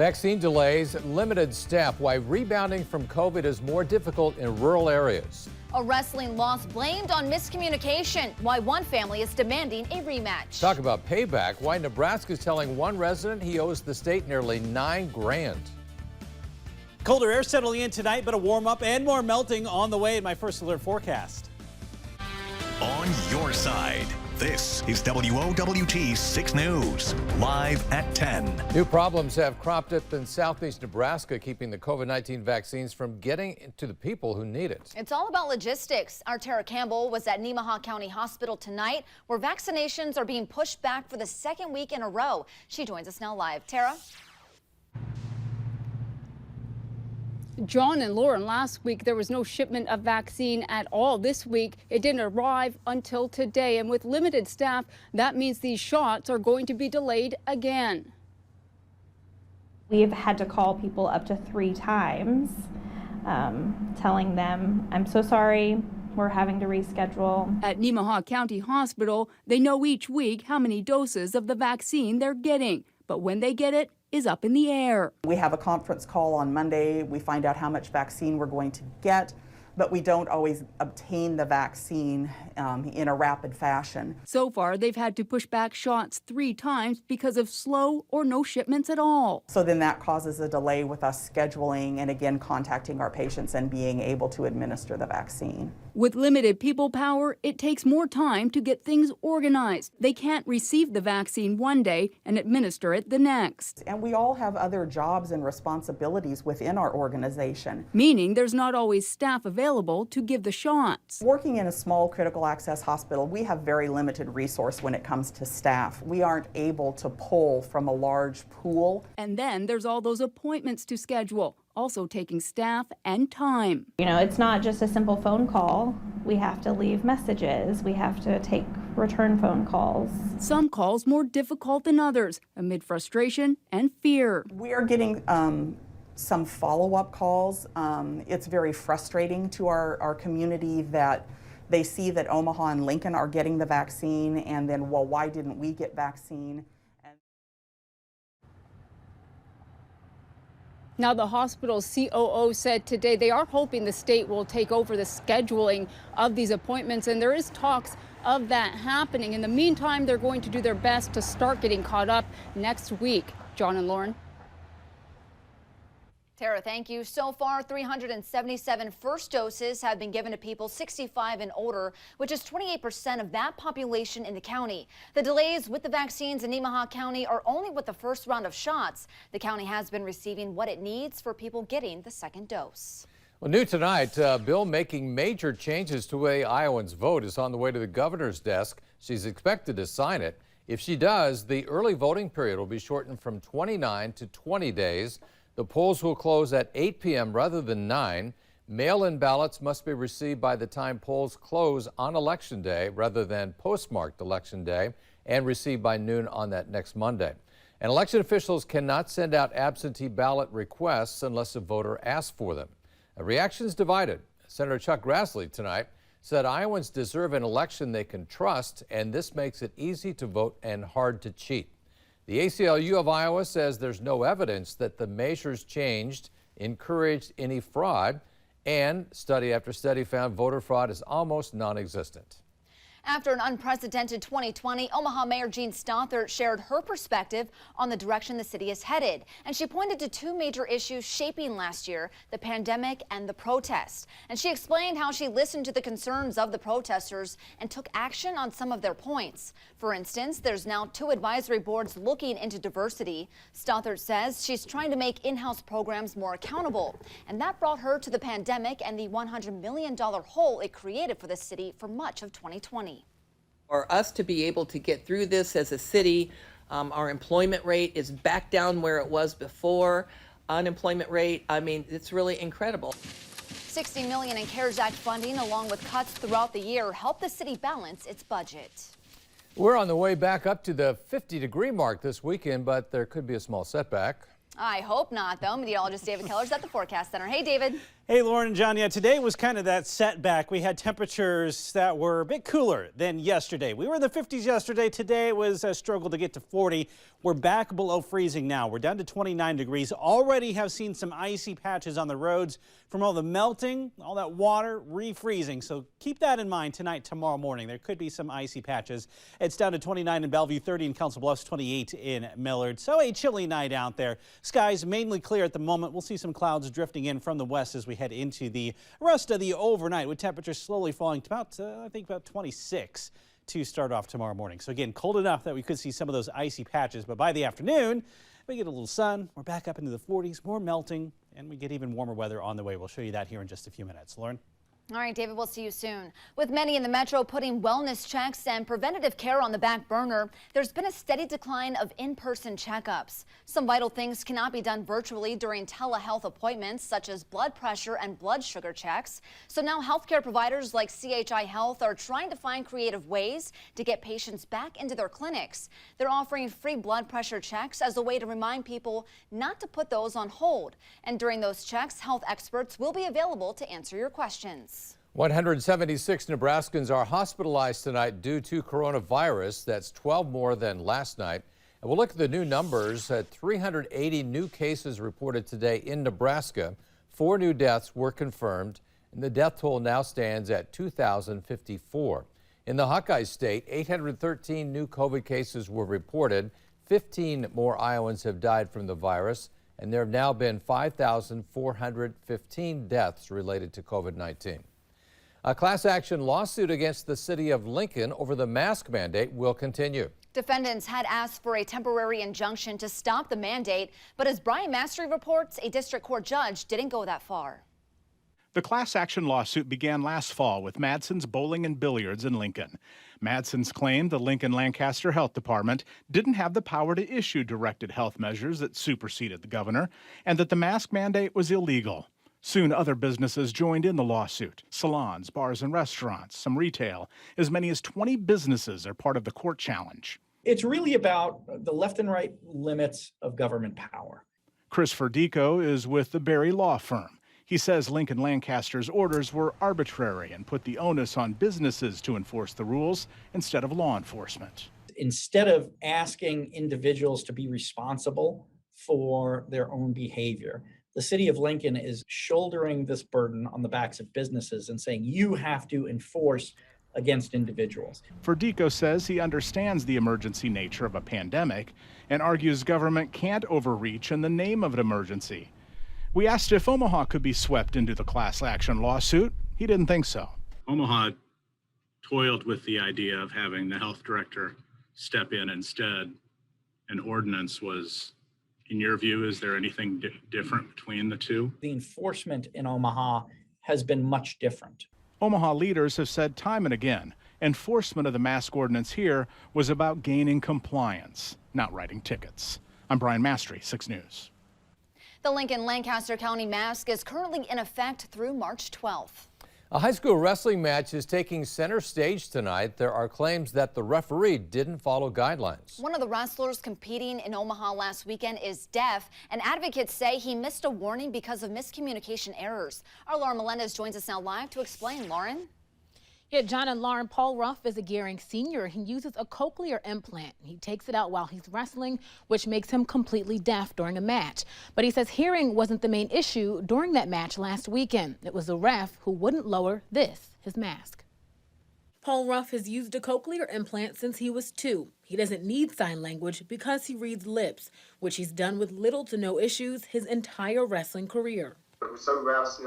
Vaccine delays, limited staff, why rebounding from COVID is more difficult in rural areas. A wrestling loss blamed on miscommunication, why one family is demanding a rematch. Talk about payback, why Nebraska is telling one resident he owes the state nearly $9 grand. Colder air settling in tonight, but a warm up and more melting on the way in my first alert forecast. On your side, this is WOWT 6 News, live at 10. New problems have cropped up in southeast Nebraska, keeping the COVID-19 vaccines from getting to the people who need it. It's all about logistics. Our Tara Campbell was at Nemaha County Hospital tonight, where vaccinations are being pushed back for the second week in a row. She joins us now live. Tara? John and Lauren, last week there was no shipment of vaccine at all. This week it didn't arrive until today, and with limited staff, that means these shots are going to be delayed again. We've had to call people up to 3 times, telling them, I'm so sorry, we're having to reschedule. At Nemaha County Hospital, they know each week how many doses of the vaccine they're getting, but when they get it is up in the air. We have a conference call on Monday. We find out how much vaccine we're going to get, but we don't always obtain the vaccine in a rapid fashion. So far, they've had to push back shots 3 times because of slow or no shipments at all. So then that causes a delay with us scheduling and again contacting our patients and being able to administer the vaccine. With limited people power, it takes more time to get things organized. They can't receive the vaccine one day and administer it the next. And we all have other jobs and responsibilities within our organization. Meaning there's not always staff available to give the shots. Working in a small critical access hospital, we have very limited resource when it comes to staff. We aren't able to pull from a large pool. And then there's all those appointments to schedule, also taking staff and time. You know, it's not just a simple phone call. We have to leave messages. We have to take return phone calls. Some calls more difficult than others, amid frustration and fear. We are getting some follow-up calls. It's very frustrating to our community that they see that Omaha and Lincoln are getting the vaccine, and then, well, why didn't we get vaccine? Now, the hospital's COO said today they are hoping the state will take over the scheduling of these appointments, and there is talks of that happening. In the meantime, they're going to do their best to start getting caught up next week. John and Lauren. Tara, thank you. So far, 377 first doses have been given to people 65 and older, which is 28% of that population in the county. The delays with the vaccines in Nemaha County are only with the first round of shots. The county has been receiving what it needs for people getting the second dose. Well, new tonight, a bill making major changes to the way Iowans vote is on the way to the governor's desk. She's expected to sign it. If she does, the early voting period will be shortened from 29 to 20 days. The polls will close at 8 p.m. rather than 9. Mail-in ballots must be received by the time polls close on Election Day rather than postmarked Election Day, and received by noon on that next Monday. And election officials cannot send out absentee ballot requests unless a voter asks for them. Reactions divided. Senator Chuck Grassley tonight said Iowans deserve an election they can trust, and this makes it easy to vote and hard to cheat. The ACLU of Iowa says there's no evidence that the measures changed encouraged any fraud, and study after study found voter fraud is almost non-existent. After an unprecedented 2020, Omaha Mayor Jean Stothert shared her perspective on the direction the city is headed. And she pointed to 2 major issues shaping last year, the pandemic and the protest. And she explained how she listened to the concerns of the protesters and took action on some of their points. For instance, there's now 2 advisory boards looking into diversity. Stothert says she's trying to make in-house programs more accountable. And that brought her to the pandemic and the $100 million hole it created for the city for much of 2020. For us to be able to get through this as a city, our employment rate is back down where it was before. Unemployment rate, I mean, it's really incredible. $60 million in CARES Act funding, along with cuts throughout the year, help the city balance its budget. We're on the way back up to the 50-degree mark this weekend, but there could be a small setback. I hope not, though. Meteorologist David Keller's at the Forecast Center. Hey, David. Hey, Lauren and John. Yeah, today was kind of that setback. We had temperatures that were a bit cooler than yesterday. We were in the 50s yesterday. Today it was a struggle to get to 40. We're back below freezing now. We're down to 29 degrees. Already have seen some icy patches on the roads from all the melting, all that water refreezing. So keep that in mind tonight, tomorrow morning. There could be some icy patches. It's down to 29 in Bellevue, 30 in Council Bluffs, 28 in Millard. So a chilly night out there. Skies mainly clear at the moment. We'll see some clouds drifting in from the west as we head into the rest of the overnight, with temperatures slowly falling to about, I think, about 26 to start off tomorrow morning. So again, cold enough that we could see some of those icy patches, but by the afternoon, we get a little sun. We're back up into the 40s, more melting, and we get even warmer weather on the way. We'll show you that here in just a few minutes. Lauren? All right, David, we'll see you soon. With many in the metro putting wellness checks and preventative care on the back burner, there's been a steady decline of in-person checkups. Some vital things cannot be done virtually during telehealth appointments, such as blood pressure and blood sugar checks. So now healthcare providers like CHI Health are trying to find creative ways to get patients back into their clinics. They're offering free blood pressure checks as a way to remind people not to put those on hold. And during those checks, health experts will be available to answer your questions. 176 Nebraskans are hospitalized tonight due to coronavirus. That's 12 more than last night. And we'll look at the new numbers. 380 new cases reported today in Nebraska. 4 new deaths were confirmed, and the death toll now stands at 2,054. In the Hawkeye State, 813 new COVID cases were reported. 15 more Iowans have died from the virus, and there have now been 5,415 deaths related to COVID-19. A class action lawsuit against the city of Lincoln over the mask mandate will continue. Defendants had asked for a temporary injunction to stop the mandate, but as Brian Mastery reports, a district court judge didn't go that far. The class action lawsuit began last fall with Madson's Bowling and Billiards in Lincoln. Madson's claimed the Lincoln-Lancaster Health Department didn't have the power to issue directed health measures that superseded the governor, and that the mask mandate was illegal. Soon other businesses joined in the lawsuit. Salons, bars and restaurants, some retail. As many as 20 businesses are part of the court challenge. It's really about the left and right limits of government power. Chris Ferdico is with the Berry Law Firm. He says Lincoln-Lancaster's orders were arbitrary and put the onus on businesses to enforce the rules instead of law enforcement. Instead of asking individuals to be responsible for their own behavior, the city of Lincoln is shouldering this burden on the backs of businesses and saying you have to enforce against individuals. Ferdico says he understands the emergency nature of a pandemic and argues government can't overreach in the name of an emergency. We asked if Omaha could be swept into the class action lawsuit. He didn't think so. Omaha toiled with the idea of having the health director step in instead. An ordinance was, in your view, is there anything different between the two? The enforcement in Omaha has been much different. Omaha leaders have said time and again, enforcement of the mask ordinance here was about gaining compliance, not writing tickets. I'm Brian Mastery, 6 News. The Lincoln-Lancaster County mask is currently in effect through March 12th. A high school wrestling match is taking center stage tonight. There are claims that the referee didn't follow guidelines. One of the wrestlers competing in Omaha last weekend is deaf, and advocates say he missed a warning because of miscommunication errors. Our Lauren Melendez joins us now live to explain. Lauren? Yeah, John and Lauren, Paul Ruff is a Gearing senior. He uses a cochlear implant. He takes it out while he's wrestling, which makes him completely deaf during a match. But he says hearing wasn't the main issue during that match last weekend. It was the ref who wouldn't lower his mask. Paul Ruff has used a cochlear implant since he was 2. He doesn't need sign language because he reads lips, which he's done with little to no issues his entire wrestling career. Some refs,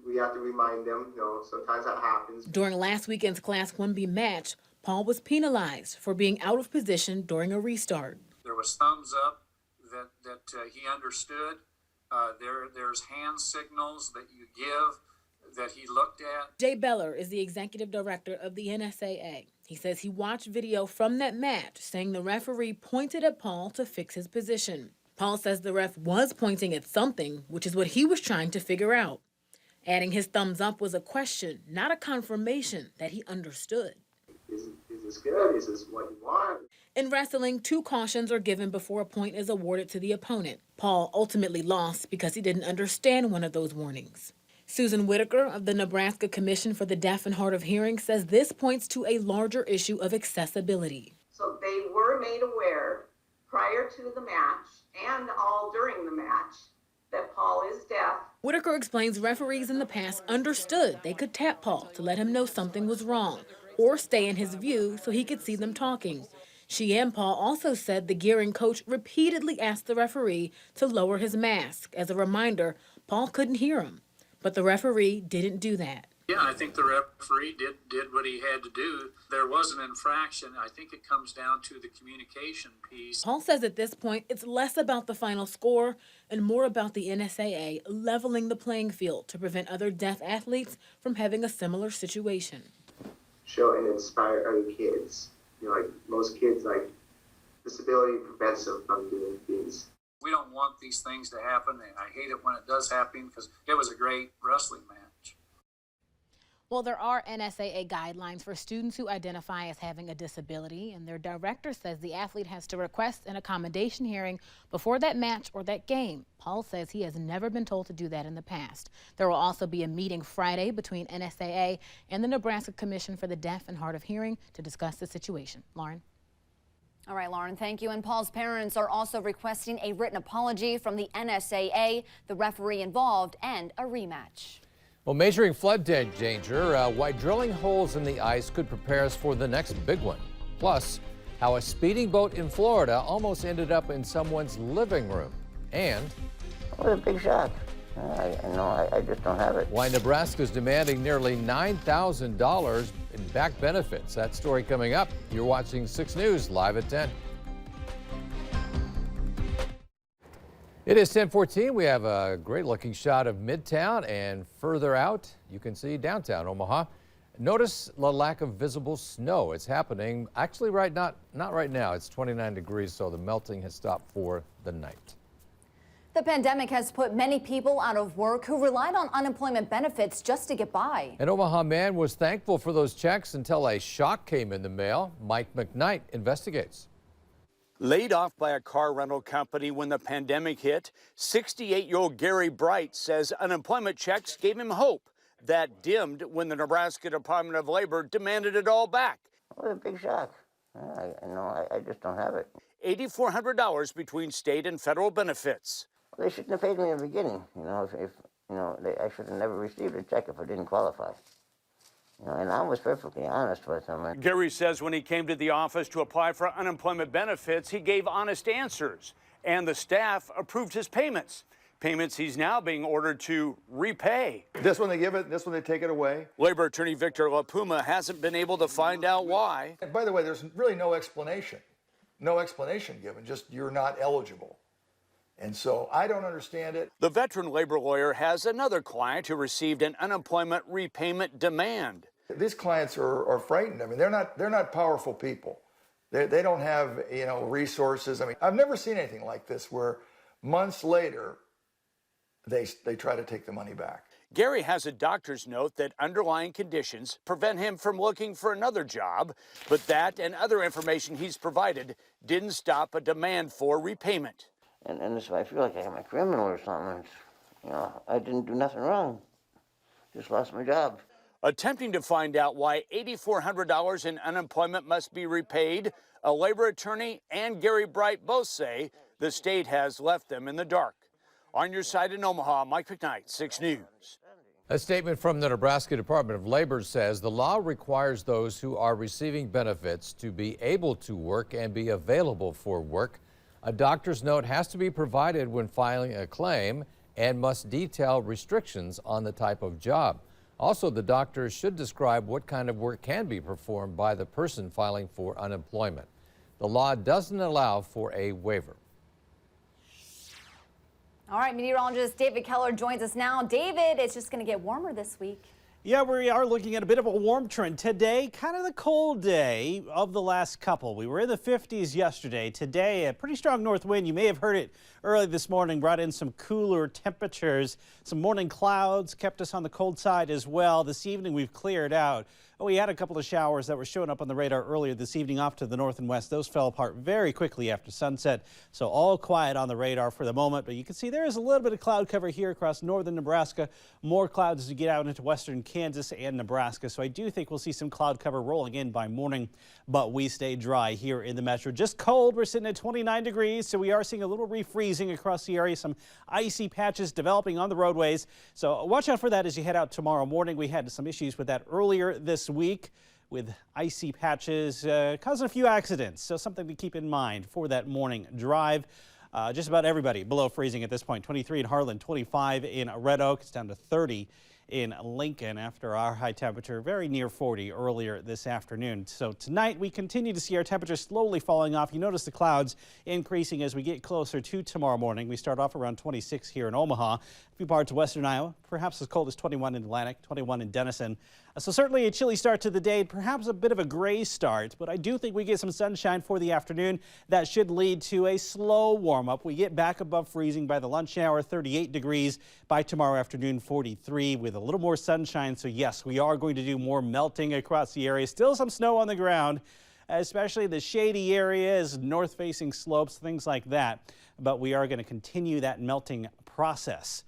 we have to remind them, sometimes that happens. During last weekend's Class 1B match, Paul was penalized for being out of position during a restart. There was thumbs up that he understood. There's hand signals that you give that he looked at. Jay Beller is the executive director of the NSAA. He says he watched video from that match saying the referee pointed at Paul to fix his position. Paul says the ref was pointing at something, which is what he was trying to figure out. Adding his thumbs up was a question, not a confirmation that he understood. Is this good? Is this what you want? In wrestling, 2 cautions are given before a point is awarded to the opponent. Paul ultimately lost because he didn't understand one of those warnings. Susan Whitaker of the Nebraska Commission for the Deaf and Hard of Hearing says this points to a larger issue of accessibility. So they were made aware prior to the match and all during the match that Paul is deaf. Whitaker explains referees in the past understood they could tap Paul to let him know something was wrong or stay in his view so he could see them talking. She and Paul also said the gearing coach repeatedly asked the referee to lower his mask. As a reminder, Paul couldn't hear him, but the referee didn't do that. Yeah, I think the referee did what he had to do. There was an infraction. I think it comes down to the communication piece. Paul says at this point, it's less about the final score and more about the NSAA leveling the playing field to prevent other deaf athletes from having a similar situation. Show and inspire other kids. You know, like most kids, like disability prevents them from doing things. We don't want these things to happen, and I hate it when it does happen because it was a great wrestling match. Well, there are NSAA guidelines for students who identify as having a disability, and their director says the athlete has to request an accommodation hearing before that match or that game. Paul says he has never been told to do that in the past. There will also be a meeting Friday between NSAA and the Nebraska Commission for the Deaf and Hard of Hearing to discuss the situation. Lauren? All right, Lauren, thank you. And Paul's parents are also requesting a written apology from the NSAA, the referee involved, and a rematch. Well, measuring flood danger, why drilling holes in the ice could prepare us for the next big one. Plus, how a speeding boat in Florida almost ended up in someone's living room. And what a big shock. I just don't have it. Why Nebraska's demanding nearly $9,000 in back benefits. That story coming up. You're watching 6 News live at 10. It is 10:14. We have a great-looking shot of Midtown, and further out, you can see downtown Omaha. Notice the lack of visible snow. It's happening actually not right now. It's 29 degrees, so the melting has stopped for the night. The pandemic has put many people out of work who relied on unemployment benefits just to get by. An Omaha man was thankful for those checks until a shock came in the mail. Mike McKnight investigates. Laid off by a car rental company when the pandemic hit, 68-year-old Gary Bright says unemployment checks gave him hope. That dimmed when the Nebraska Department of Labor demanded it all back. What a big shock. I just don't have it. $8,400 between state and federal benefits. They shouldn't have paid me in the beginning. I should have never received a check if I didn't qualify. And I was perfectly honest with them. Gary says when he came to the office to apply for unemployment benefits, he gave honest answers, and the staff approved his payments. Payments he's now being ordered to repay. This one they give it, this one they take it away. Labor attorney Victor LaPuma hasn't been able to find out why. And by the way, there's really no explanation. No explanation given, just you're not eligible. And so I don't understand it. The veteran labor lawyer has another client who received an unemployment repayment demand. These clients are frightened. I mean, they're not powerful people. They don't have, resources. I mean, I've never seen anything like this where months later they try to take the money back. Gary has a doctor's note that underlying conditions prevent him from looking for another job, but that and other information he's provided didn't stop a demand for repayment. And so I feel like I'm a criminal or something. I didn't do nothing wrong. Just lost my job. Attempting to find out why $8,400 in unemployment must be repaid, a labor attorney and Gary Bright both say the state has left them in the dark. On your side in Omaha, Mike McKnight, 6 News. A statement from the Nebraska Department of Labor says the law requires those who are receiving benefits to be able to work and be available for work. A doctor's note has to be provided when filing a claim and must detail restrictions on the type of job. Also, the doctor should describe what kind of work can be performed by the person filing for unemployment. The law doesn't allow for a waiver. All right, meteorologist David Keller joins us now. David, it's just going to get warmer this week. Yeah, we are looking at a bit of a warm trend today, kind of the cold day of the last couple. We were in the 50s yesterday. Today, a pretty strong north wind. You may have heard it early this morning, brought in some cooler temperatures. Some morning clouds kept us on the cold side as well. This evening, we've cleared out. We had a couple of showers that were showing up on the radar earlier this evening off to the north and west. Those fell apart very quickly after sunset, so all quiet on the radar for the moment. But you can see there is a little bit of cloud cover here across northern Nebraska. More clouds as you get out into western Kansas and Nebraska. So I do think we'll see some cloud cover rolling in by morning, but we stay dry here in the metro. Just cold. We're sitting at 29 degrees, so we are seeing a little refreezing across the area. Some icy patches developing on the roadways. So watch out for that as you head out tomorrow morning. We had some issues with that earlier this week with icy patches causing a few accidents. So something to keep in mind for that morning drive. Just about everybody below freezing at this point. 23 in Harlan, 25 in Red Oak. It's down to 30 in Lincoln after our high temperature very near 40 earlier this afternoon. So tonight we continue to see our temperature slowly falling off. You notice the clouds increasing as we get closer to tomorrow morning. We start off around 26 here in Omaha. A few parts of western Iowa, perhaps as cold as 21 in Atlantic, 21 in Denison. So certainly a chilly start to the day, perhaps a bit of a gray start, but I do think we get some sunshine for the afternoon. That should lead to a slow warm up. We get back above freezing by the lunch hour, 38 degrees. By tomorrow afternoon, 43 with a little more sunshine. So yes, we are going to do more melting across the area. Still some snow on the ground, especially the shady areas, north-facing slopes, things like that. But we are going to continue that melting process.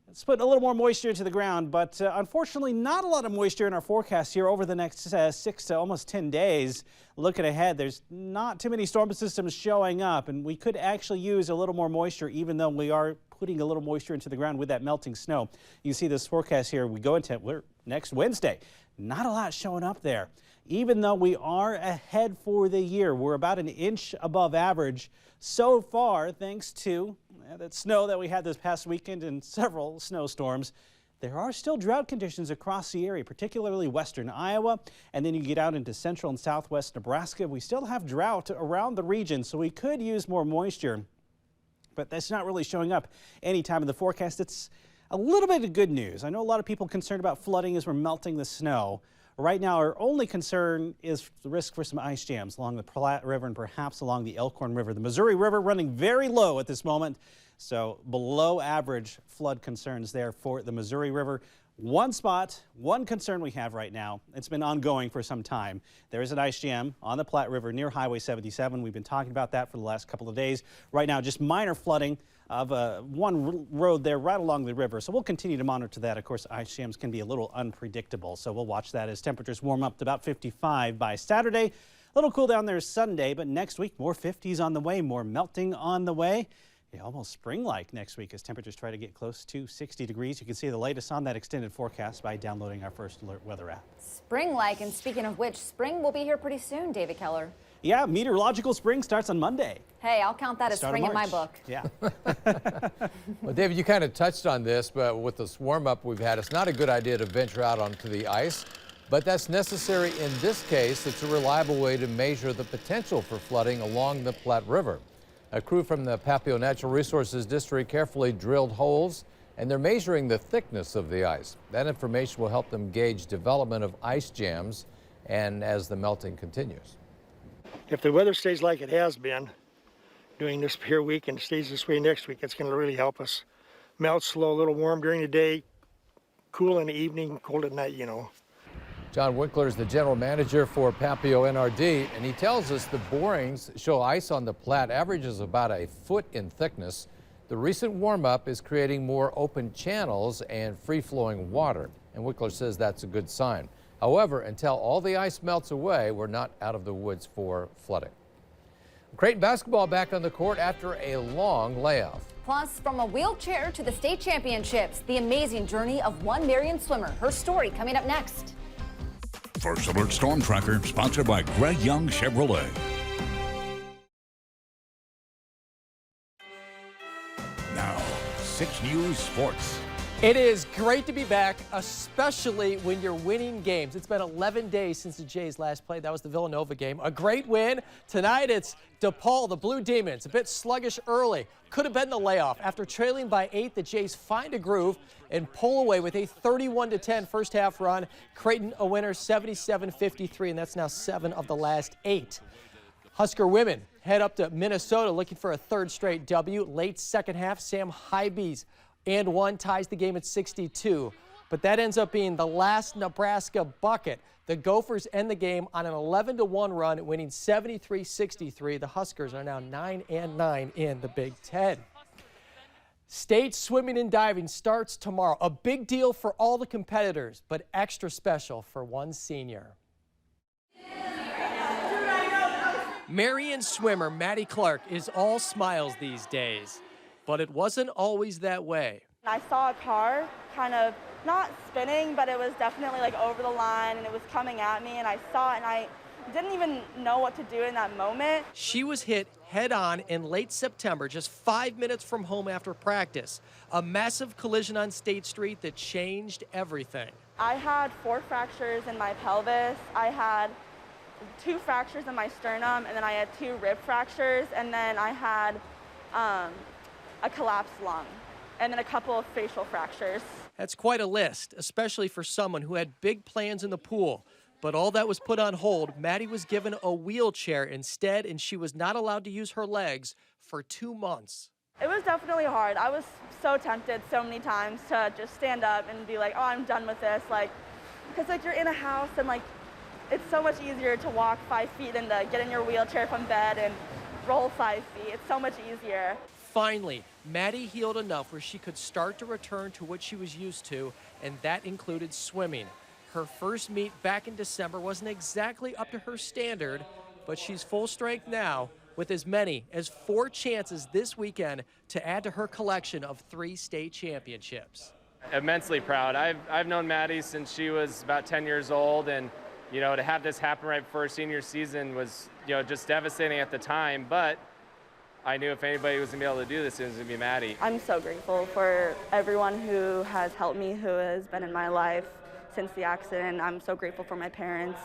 Let's put a little more moisture into the ground, but unfortunately not a lot of moisture in our forecast here over the next 6 to almost 10 days. Looking ahead, there's not too many storm systems showing up, and we could actually use a little more moisture even though we are putting a little moisture into the ground with that melting snow. You see this forecast here. We go into next Wednesday. Not a lot showing up there. Even though we are ahead for the year, we're about an inch above average so far, thanks to that snow that we had this past weekend and several snowstorms. There are still drought conditions across the area, particularly western Iowa, and then you get out into central and southwest Nebraska. We still have drought around the region, so we could use more moisture, but that's not really showing up anytime in the forecast. It's a little bit of good news. I know a lot of people concerned about flooding as we're melting the snow. Right now, our only concern is the risk for some ice jams along the Platte River and perhaps along the Elkhorn River. The Missouri River running very low at this moment, so below average flood concerns there for the Missouri River. One spot, one concern we have right now, it's been ongoing for some time. There is an ice jam on the Platte River near Highway 77. We've been talking about that for the last couple of days. Right now, just minor flooding of one road there right along the river. So we'll continue to monitor that. Of course, ice jams can be a little unpredictable, so we'll watch that as temperatures warm up to about 55 by Saturday. A little cool down there Sunday, but next week, more 50s on the way, more melting on the way. Yeah, almost spring-like next week as temperatures try to get close to 60 degrees. You can see the latest on that extended forecast by downloading our First Alert weather app. Spring-like, and speaking of which, spring will be here pretty soon, David Keller. Yeah, meteorological spring starts on Monday. Hey, I'll count that as spring in my book. Yeah. Well, David, you kind of touched on this, but with this warm-up we've had, it's not a good idea to venture out onto the ice, but that's necessary in this case. It's a reliable way to measure the potential for flooding along the Platte River. A crew from the Papio Natural Resources District carefully drilled holes, and they're measuring the thickness of the ice. That information will help them gauge development of ice jams and as the melting continues. If the weather stays like it has been during this here week and stays this way next week, it's going to really help us melt slow, a little warm during the day, cool in the evening, cold at night, you know. John Winkler is the general manager for Papio NRD, and he tells us the borings show ice on the Platte averages about a foot in thickness. The recent warm-up is creating more open channels and free-flowing water, and Winkler says that's a good sign. However, until all the ice melts away, we're not out of the woods for flooding. Creighton basketball back on the court after a long layoff. Plus, from a wheelchair to the state championships, the amazing journey of one Marion swimmer. Her story coming up next. First Alert Storm Tracker, sponsored by Greg Young Chevrolet. Now, 6 News Sports. It is great to be back, especially when you're winning games. It's been 11 days since the Jays last played. That was the Villanova game. A great win. Tonight it's DePaul, the Blue Demons, a bit sluggish early. Could have been the layoff. After trailing by 8, the Jays find a groove and pull away with a 31-10 first half run. Creighton a winner 77-53, and that's now 7 of the last 8. Husker women head up to Minnesota looking for a 3rd straight W. Late second half, Sam Hybees and 1 ties the game at 62. but that ends up being the last Nebraska bucket. The Gophers end the game on an 11-1 run, winning 73-63. The Huskers are now 9-9 in the Big Ten. State swimming and diving starts tomorrow. A big deal for all the competitors, but extra special for one senior. Marion swimmer Maddie Clark is all smiles these days, but it wasn't always that way. I saw a car kind of not spinning, but it was definitely like over the line and it was coming at me, and I saw it and I didn't even know what to do in that moment. She was hit head on in late September, just 5 minutes from home after practice. A massive collision on State Street that changed everything. I had 4 fractures in my pelvis. I had 2 fractures in my sternum, and then I had 2 rib fractures, and then I had a collapsed lung, and then a couple of facial fractures. That's quite a list, especially for someone who had big plans in the pool. But all that was put on hold. Maddie was given a wheelchair instead, and she was not allowed to use her legs for 2 months. It was definitely hard. I was so tempted so many times to just stand up and be like, oh, I'm done with this. Like, because like you're in a house and like, it's so much easier to walk 5 feet than to get in your wheelchair from bed and roll 5 feet. It's so much easier. Finally, Maddie healed enough where she could start to return to what she was used to, and that included swimming. Her first meet back in December wasn't exactly up to her standard, but she's full strength now with as many as 4 chances this weekend to add to her collection of 3 state championships. Immensely proud. I've known Maddie since she was about 10 years old, and you know, to have this happen right before her senior season was, you know, just devastating at the time, but I knew if anybody was going to be able to do this, it was going to be Maddie. I'm so grateful for everyone who has helped me, who has been in my life since the accident. I'm so grateful for my parents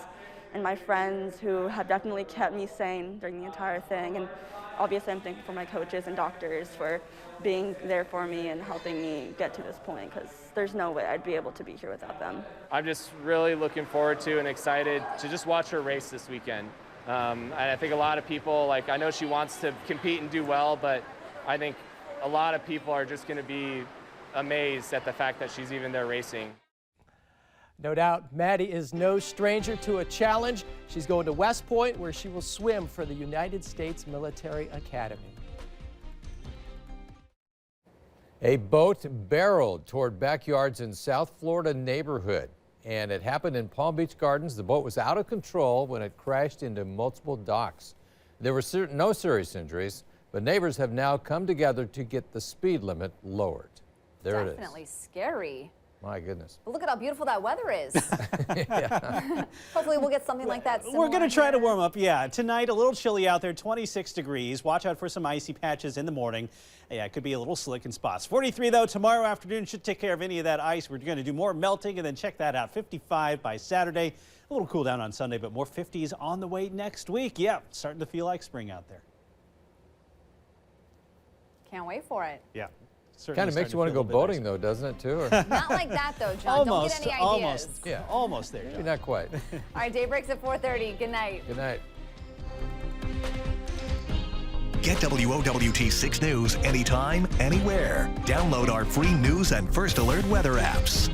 and my friends who have definitely kept me sane during the entire thing. And obviously I'm thankful for my coaches and doctors for being there for me and helping me get to this point, because there's no way I'd be able to be here without them. I'm just really looking forward to and excited to just watch her race this weekend. And I think a lot of people, like, I know she wants to compete and do well, but I think a lot of people are just going to be amazed at the fact that she's even there racing. No doubt, Maddie is no stranger to a challenge. She's going to West Point, where she will swim for the United States Military Academy. A boat barreled toward backyards in South Florida neighborhood, and it happened in Palm Beach Gardens. The boat was out of control when it crashed into multiple docks. There were no serious injuries, but neighbors have now come together to get the speed limit lowered. There it is. Definitely scary. My goodness. But look at how beautiful that weather is. Yeah. Hopefully we'll get something like that. We're going to try to warm up. Yeah, tonight a little chilly out there, 26 degrees. Watch out for some icy patches in the morning. Yeah, it could be a little slick in spots. 43 though tomorrow afternoon should take care of any of that ice. We're going to do more melting, and then check that out. 55 by Saturday. A little cool down on Sunday, but more 50s on the way next week. Yeah, starting to feel like spring out there. Can't wait for it. Yeah. Kind of makes you want to go boating, though, doesn't it, too? Or? Not like that, though, John. Don't get any ideas. Almost there, John. Maybe not quite. All right, day breaks at 4:30. Good night. Good night. Get WOWT 6 News anytime, anywhere. Download our free news and First Alert weather apps.